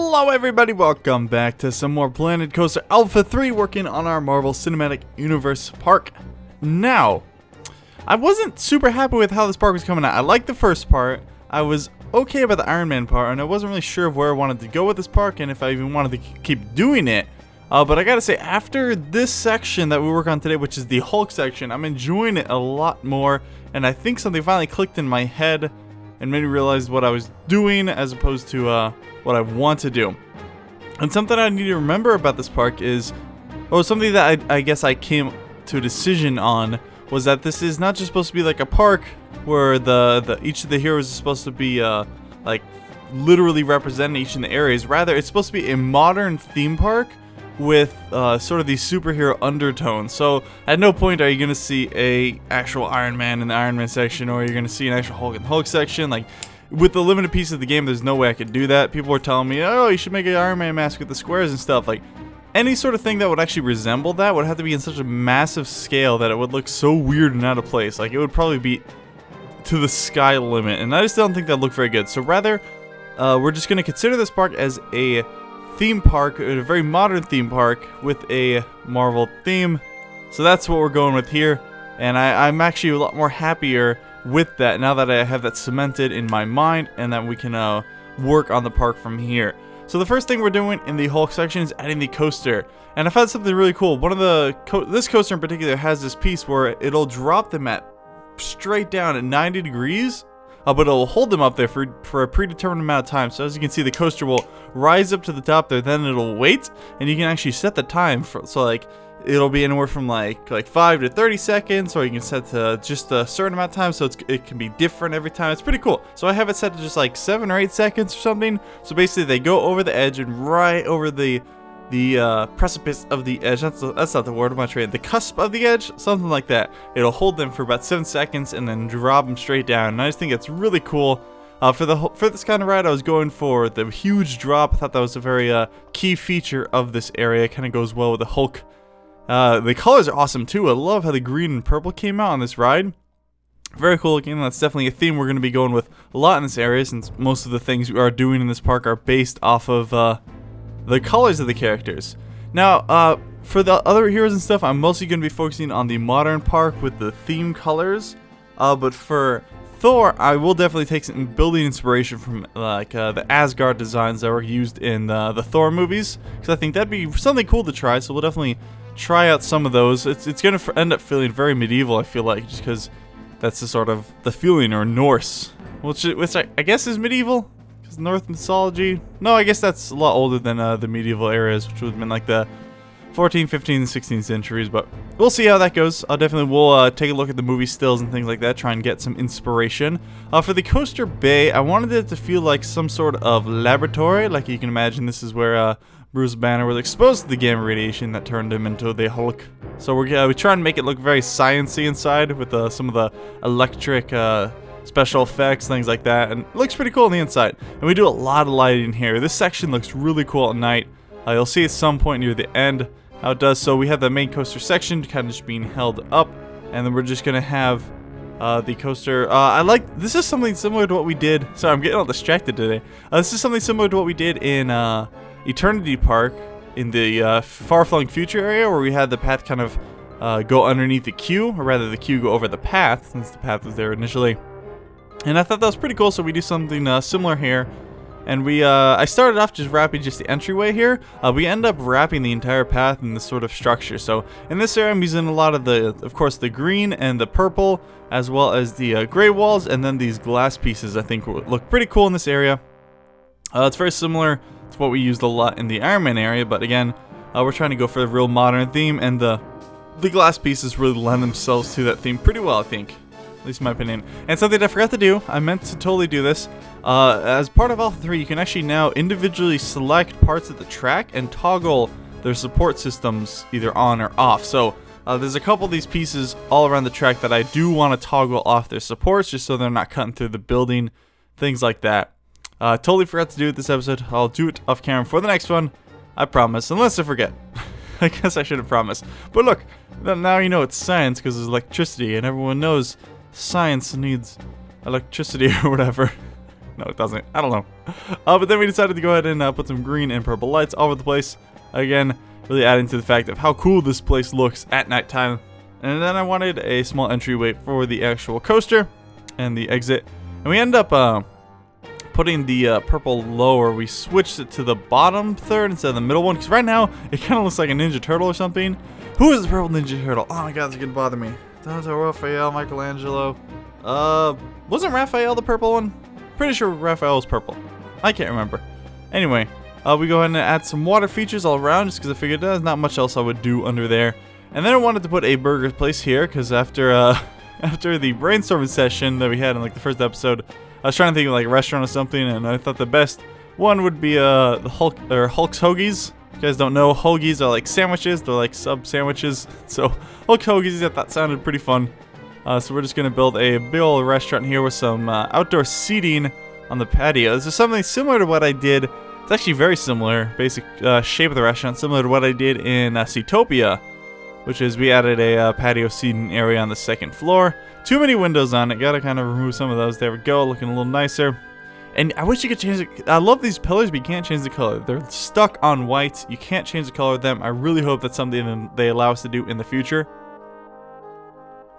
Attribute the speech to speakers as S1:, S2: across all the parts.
S1: Hello everybody, welcome back to some more Planet Coaster Alpha 3 working on our Marvel Cinematic Universe park. Now, I wasn't super happy with how this park was coming out. I liked the first part, I was okay about the Iron Man part, and I wasn't really sure of where I wanted to go with this park and if I even wanted to keep doing it. But I gotta say, after this section that we work on today, which is the Hulk section, I'm enjoying it a lot more, and I think something finally clicked in my head and made me realize what I was doing as opposed to what I want to do. And something I need to remember about this park is, or something that I guess I came to a decision on, was that this is not just supposed to be like a park where each of the heroes is supposed to be like literally representing each in the areas. Rather, it's supposed to be a modern theme park with sort of these superhero undertones. So at no point are you going to see a actual Iron Man in the Iron Man section, or you're going to see an actual Hulk in the Hulk section. Like, with the limited piece of the game, there's no way I could do that. People were telling me, oh, you should make an Iron Man mask with the squares and stuff. Like, any sort of thing that would actually resemble that would have to be in such a massive scale that it would look so weird and out of place. Like, it would probably be to the sky limit, and I just don't think that looked very good. So rather, we're just going to consider this park as a theme park, a very modern theme park with a Marvel theme. So that's what we're going with here, and I'm actually a lot more happier with that now that I have that cemented in my mind, and that we can work on the park from here. So the first thing we're doing in the Hulk section is adding the coaster, and I found something really cool. One of this coaster in particular has this piece where it'll drop the mat straight down at 90 degrees. But it'll hold them up there for a predetermined amount of time. So as you can see, the coaster will rise up to the top there, then it'll wait, and you can actually set the time for, so like it'll be anywhere from like 5 to 30 seconds, or you can set to just a certain amount of time, so it can be different every time. It's pretty cool. So I have it set to just like 7 or 8 seconds or something. So basically, they go over the edge and right over the precipice of the edge. That's not the word, I'm not trying. The cusp of the edge, something like that. It'll hold them for about 7 seconds and then drop them straight down. And I just think it's really cool. For this kind of ride, I was going for the huge drop. I thought that was a very key feature of this area. It kind of goes well with the Hulk. The colors are awesome too. I love how the green and purple came out on this ride. Very cool looking. That's definitely a theme we're going to be going with a lot in this area, since most of the things we are doing in this park are based off of the colors of the characters. Now, for the other heroes and stuff, I'm mostly going to be focusing on the modern park with the theme colors. But for Thor, I will definitely take some building inspiration from like the Asgard designs that were used in the Thor movies, because I think that'd be something cool to try. So we'll definitely try out some of those. It's going to end up feeling very medieval, I feel like, just because that's the sort of the feeling, or Norse, which I guess is medieval. North mythology. No, I guess that's a lot older than the medieval eras, which would have been like the 14th, 15th, 16th centuries, but we'll see how that goes. We'll take a look at the movie stills and things like that, try and get some inspiration. For the coaster bay, I wanted it to feel like some sort of laboratory. Like you can imagine, this is where Bruce Banner was exposed to the gamma radiation that turned him into the Hulk. So we try and make it look very sciencey inside with some of the electric special effects, things like that, and it looks pretty cool on the inside. And we do a lot of lighting here. This section looks really cool at night. You'll see at some point near the end how it does. So we have the main coaster section kind of just being held up, and then we're just gonna have the coaster. This is something similar to what we did. Sorry, I'm getting all distracted today. This is something similar to what we did in Eternity Park in the far-flung future area, where we had the path kind of go underneath the queue, or rather the queue go over the path, since the path was there initially. And I thought that was pretty cool, so we do something similar here. And I started off just wrapping just the entryway here. We end up wrapping the entire path in this sort of structure. So in this area, I'm using a lot of of course, the green and the purple, as well as the gray walls, and then these glass pieces I think look pretty cool in this area. It's very similar to what we used a lot in the Iron Man area, but again, we're trying to go for a real modern theme, and the glass pieces really lend themselves to that theme pretty well, I think. At least in my opinion. And something I forgot to do, I meant to totally do this, as part of Alpha 3, you can actually now individually select parts of the track and toggle their support systems either on or off. So there's a couple of these pieces all around the track that I do want to toggle off their supports, just so they're not cutting through the building, things like that. Totally forgot to do it this episode. I'll do it off camera for the next one, I promise, unless I forget. I guess I should have promised. But look, now you know it's science, because there's electricity, and everyone knows science needs electricity or whatever. No, it doesn't. I don't know. But then we decided to go ahead and put some green and purple lights all over the place. Again, really adding to the fact of how cool this place looks at nighttime. And then I wanted a small entryway for the actual coaster and the exit. And we ended up putting the purple lower. We switched it to the bottom third instead of the middle one. Because right now, it kind of looks like a Ninja Turtle or something. Who is the purple Ninja Turtle? Oh my god, it's going to bother me. Donatello, Raphael, Michelangelo. Wasn't Raphael the purple one? Pretty sure Raphael was purple. I can't remember. Anyway, we go ahead and add some water features all around just because I figured there's not much else I would do under there. And then I wanted to put a burger place here because after the brainstorming session that we had in like the first episode, I was trying to think of like a restaurant or something, and I thought the best one would be the Hulk's Hoagies. If you guys don't know, hoagies are like sandwiches. They're like sub sandwiches. So Hulk Hoagies, that sounded pretty fun. So we're just gonna build a big old restaurant here with some outdoor seating on the patio. This is something similar to what I did. It's actually very similar, basic shape of the restaurant, similar to what I did in Seatopia, which is we added a patio seating area on the second floor. Too many windows on it. Gotta kind of remove some of those. There we go, looking a little nicer. And I wish you could change it. I love these pillars, but you can't change the color. They're stuck on white. You can't change the color of them. I really hope that's something they allow us to do in the future,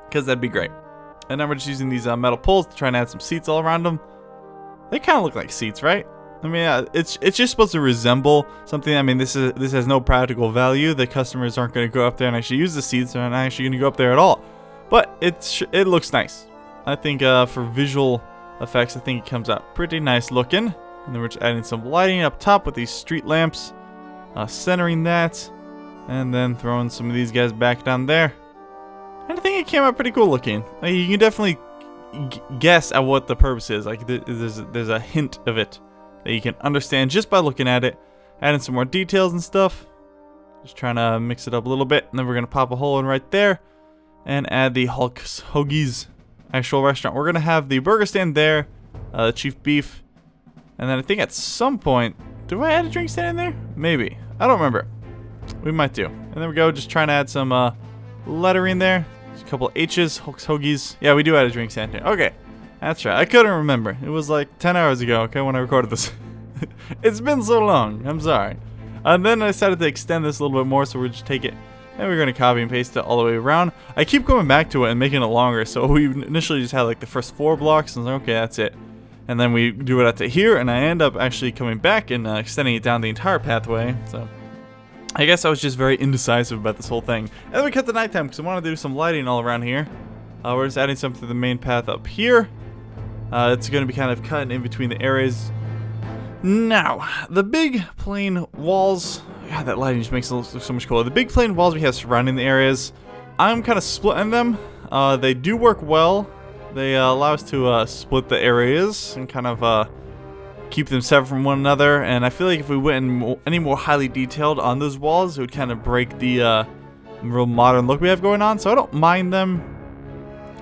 S1: because that'd be great. And then we're just using these metal poles to try and add some seats all around them. They kind of look like seats, right? I mean, it's just supposed to resemble something. I mean, this has no practical value. The customers aren't going to go up there and actually use the seats. They're not actually going to go up there at all. But it looks nice. I think for visual effects, I think it comes out pretty nice looking. And then we're just adding some lighting up top with these street lamps, centering that, and then throwing some of these guys back down there. And I think it came out pretty cool looking. Like, you can definitely guess at what the purpose is. Like, there's a hint of it that you can understand just by looking at it. Adding some more details and stuff. Just trying to mix it up a little bit. And then we're going to pop a hole in right there and add the Hulk's Hoagies actual restaurant. We're going to have the burger stand there, the chief beef. And then I think at some point, do I add a drink stand in there? Maybe. I don't remember. We might do. And there we go, just trying to add some lettering there. There's a couple H's, Hulk's Hoagies. Yeah, we do add a drink stand here. Okay. That's right. I couldn't remember. It was like 10 hours ago, okay, when I recorded this. It's been so long. I'm sorry. And then I decided to extend this a little bit more, so we'll just take it and we're going to copy and paste it all the way around. I keep going back to it and making it longer, so we initially just had like the first 4 blocks, and I was like, okay, that's it. And then we do it out to here, and I end up actually coming back and extending it down the entire pathway. So I guess I was just very indecisive about this whole thing. And then we cut the nighttime because I want to do some lighting all around here. We're just adding some to the main path up here. It's going to be kind of cut in between the areas. Now, the big plain walls. God, that lighting just makes it look so much cooler. The big plain walls we have surrounding the areas, I'm kind of splitting them. They do work well. They allow us to split the areas and kind of keep them separate from one another. And I feel like if we went any more highly detailed on those walls, it would kind of break the real modern look we have going on. So I don't mind them.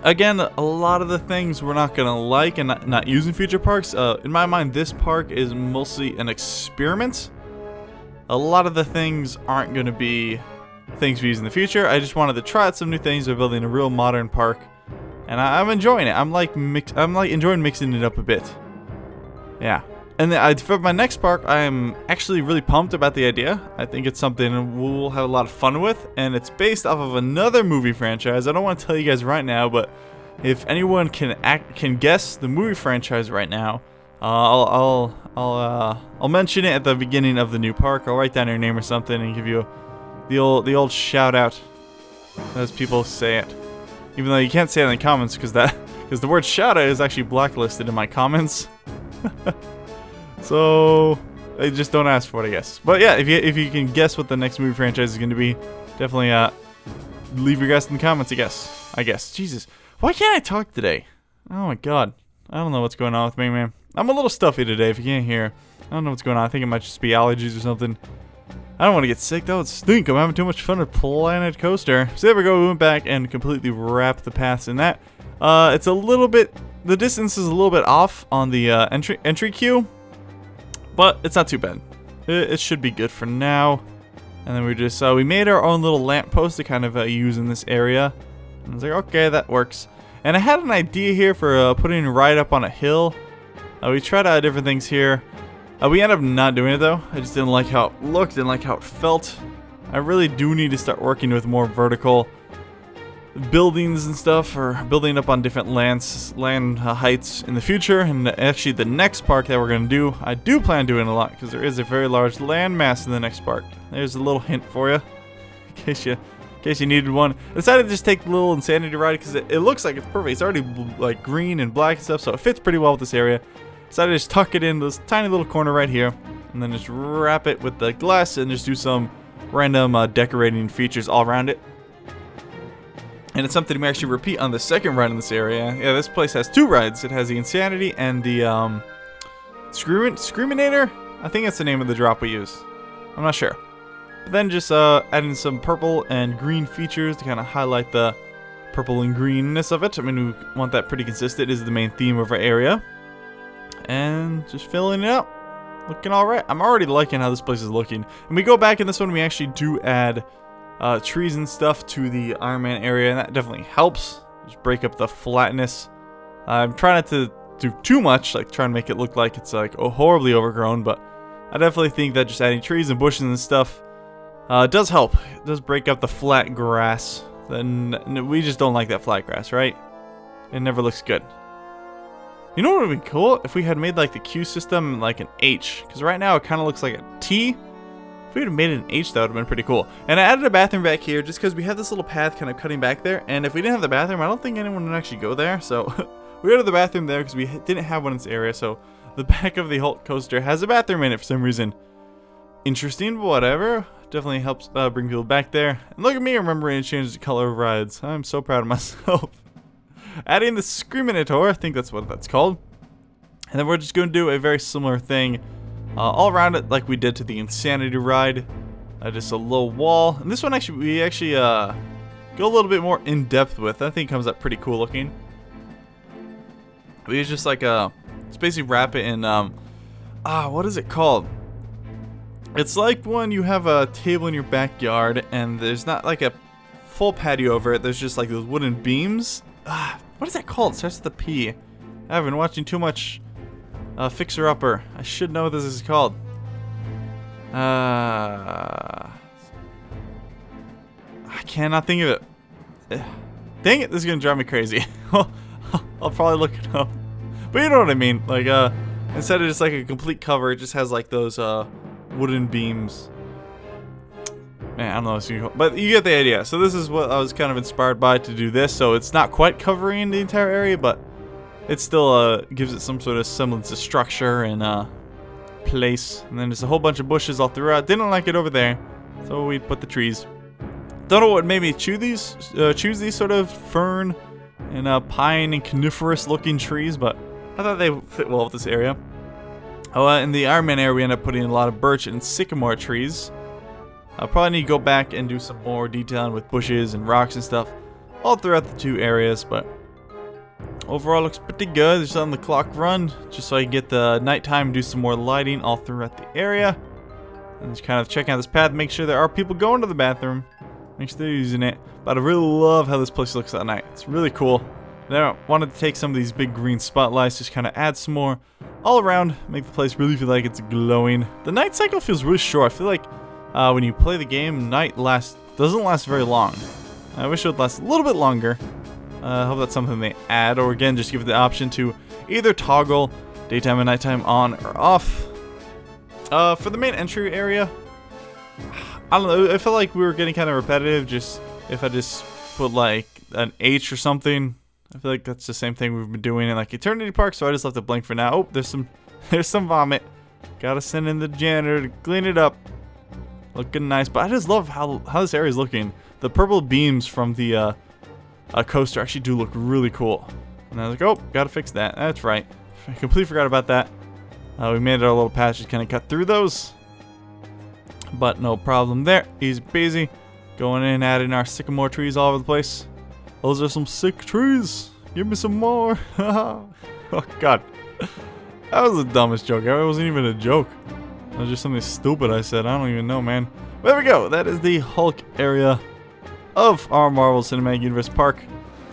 S1: Again, a lot of the things we're not going to like and not use in future parks. In my mind, this park is mostly an experiment. A lot of the things aren't going to be things we use in the future. I just wanted to try out some new things by building a real modern park. And I'm enjoying it. I'm like enjoying mixing it up a bit. Yeah. And for my next park, I am actually really pumped about the idea. I think it's something we'll have a lot of fun with, and it's based off of another movie franchise. I don't want to tell you guys right now, but if anyone can guess the movie franchise right now, I'll mention it at the beginning of the new park. I'll write down your name or something and give you the old shout out, as people say it. Even though you can't say it in the comments because the word shout out is actually blacklisted in my comments. So they just don't ask for it, I guess. But yeah, if you can guess what the next movie franchise is going to be, definitely leave your guess in the comments. I guess. Jesus, why can't I talk today? Oh my god, I don't know what's going on with me, man. I'm a little stuffy today. If you can't hear, I don't know what's going on. I think it might just be allergies or something. I don't want to get sick. That would stink. I'm having too much fun with Planet Coaster. So there we go. We went back and completely wrapped the paths in that. It's a little bit. The distance is a little bit off on the entry queue. But it's not too bad. It should be good for now. And then we just we made our own little lamp post to kind of use in this area. And I was like, okay, that works. And I had an idea here for putting right up on a hill. We tried out different things here. We ended up not doing it though. I just didn't like how it looked, didn't like how it felt. I really do need to start working with more vertical buildings and stuff, or building up on different land heights in the future. And actually the next park that we're going to do, I do plan on doing a lot because there is a very large land mass in the next park. There's a little hint for you in case you needed one. I decided to just take the little insanity ride because it looks like it's perfect. It's already like green and black and stuff, so it fits pretty well with this area. Decided to just tuck it in this tiny little corner right here, and then just wrap it with the glass and just do some random decorating features all around it. And it's something we actually repeat on the second ride in this area. Yeah, this place has 2 rides. It has the Insanity and the Screaminator. I think that's the name of the drop we use. I'm not sure. But then just adding some purple and green features to kind of highlight the purple and greenness of it. I mean, we want that pretty consistent. It is the main theme of our area. And just filling it out. Looking alright. I'm already liking how this place is looking. And we go back in this one, we actually do add trees and stuff to the Iron Man area, and that definitely helps. Just break up the flatness. I'm trying not to do too much, like trying to make it look like it's like horribly overgrown, but I definitely think that just adding trees and bushes and stuff does help. It does break up the flat grass. Then we just don't like that flat grass, right? It never looks good. You know what would be cool? If we had made like the Q system like an H. Because right now it kind of looks like a T. If we would have made it an H, that would have been pretty cool. And I added a bathroom back here just because we have this little path kind of cutting back there. And if we didn't have the bathroom, I don't think anyone would actually go there. So we added the bathroom there because we didn't have one in this area. So the back of the Hulk coaster has a bathroom in it for some reason. Interesting, but whatever. Definitely helps bring people back there. And look at me remembering to change the color of rides. I'm so proud of myself. Adding the Screaminator, I think that's what that's called. And then we're just going to do a very similar thing all around it like we did to the Insanity ride. Just a little wall. And this one we actually go a little bit more in depth with. I think it comes up pretty cool looking. We just like it's basically wrap it in what is it called? It's like when you have a table in your backyard and there's not like a full patio over it. There's just like those wooden beams. What is that called? It starts with a P. I've been watching too much Fixer Upper. I should know what this is called. I cannot think of it. Dang it, this is gonna drive me crazy. I'll probably look it up. But you know what I mean. Like instead of just like a complete cover, it just has like those wooden beams. Man, I don't know what you call, but you get the idea. So this is what I was kind of inspired by to do this. So it's not quite covering the entire area, but it still gives it some sort of semblance of structure and place. And then there's a whole bunch of bushes all throughout. Didn't like it over there, so we put the trees. Don't know what made me choose these sort of fern and pine and coniferous looking trees, but I thought they fit well with this area. Oh, in the Iron Man area, we end up putting a lot of birch and sycamore trees. I'll probably need to go back and do some more detailing with bushes and rocks and stuff all throughout the 2 areas, but overall looks pretty good. Just on the clock run, just so I can get the nighttime and do some more lighting all throughout the area. And just kind of checking out this path, make sure there are people going to the bathroom, make sure they're using it. But I really love how this place looks at night. It's really cool. And I wanted to take some of these big green spotlights, just kind of add some more all around, make the place really feel like it's glowing. The night cycle feels really short. I feel like when you play the game, night doesn't last very long. I wish it would last a little bit longer. I hope that's something they add, or again, just give it the option to either toggle daytime and nighttime on or off. For the main entry area, I don't know, I felt like we were getting kind of repetitive. Just if I just put like an H or something, I feel like that's the same thing we've been doing in like Eternity Park, so I just left it blank for now. Oh, there's some vomit. Gotta send in the janitor to clean it up. Looking nice, but I just love how this area is looking. The purple beams from the coaster actually do look really cool. And I was like, oh, gotta fix that. That's right. I completely forgot about that. We made our little patch, just kind of cut through those. But no problem there. Easy peasy. Going in, adding our sycamore trees all over the place. Those are some sick trees. Give me some more. Oh, God. That was the dumbest joke. It wasn't even a joke. It was just something stupid I said. I don't even know, man. But there we go. That is the Hulk area of our Marvel Cinematic Universe park.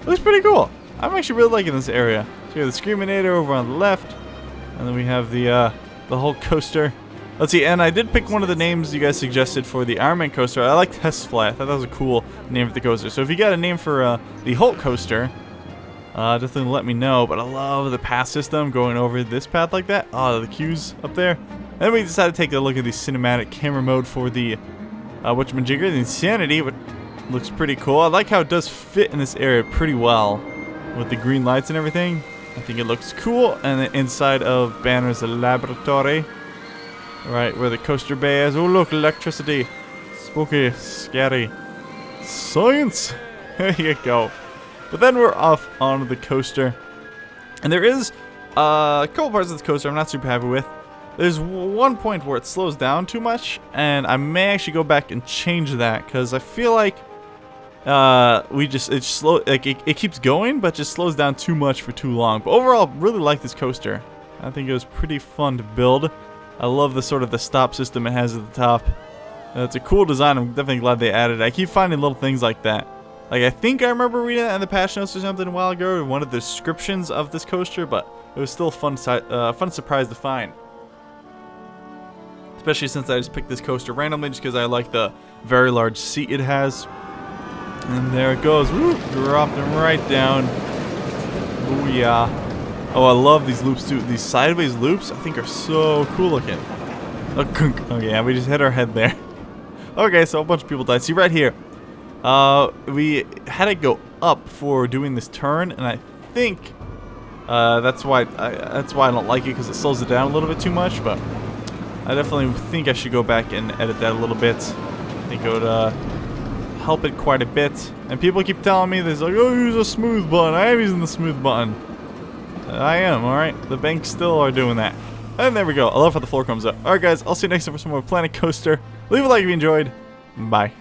S1: It looks pretty cool. I'm actually really liking this area. So we have the Screaminator over on the left. And then we have the whole coaster. Let's see, and I did pick one of the names you guys suggested for the Iron Man coaster. I like Test Flight. I thought that was a cool name for the coaster. So if you got a name for the Hulk coaster, definitely let me know. But I love the path system going over this path like that. Oh, the queues up there. And then we decided to take a look at the cinematic camera mode for the whatchamajigger, the Insanity, which looks pretty cool. I like how it does fit in this area pretty well with the green lights and everything. I think it looks cool. And then inside of Banner's laboratory, right where the coaster bay is. Oh look, electricity. Spooky, scary. Science! There you go. But then we're off onto the coaster. And there is a couple parts of the coaster I'm not super happy with. There's one point where it slows down too much, and I may actually go back and change that, because I feel like it keeps going, but just slows down too much for too long. But overall, really like this coaster. I think it was pretty fun to build. I love the sort of the stop system it has at the top. It's a cool design. I'm definitely glad they added it. I keep finding little things like that. Like, I think I remember reading that in the patch notes or something a while ago, one of the descriptions of this coaster, but it was still a fun surprise to find. Especially since I just picked this coaster randomly just because I like the very large seat it has. And there it goes. Woo, dropped them right down. Oh yeah. Oh, I love these loops too. These sideways loops I think are so cool looking. Oh yeah, we just hit our head there. Okay, so a bunch of people died. See right here. We had to go up for doing this turn, and I think that's why I don't like it, because it slows it down a little bit too much. But I definitely think I should go back and edit that a little bit. I think it would help it quite a bit. And people keep telling me this, like, oh, use a smooth button. I am using the smooth button. I am, alright. The banks still are doing that. And there we go. I love how the floor comes up. Alright guys, I'll see you next time for some more Planet Coaster. Leave a like if you enjoyed. Bye.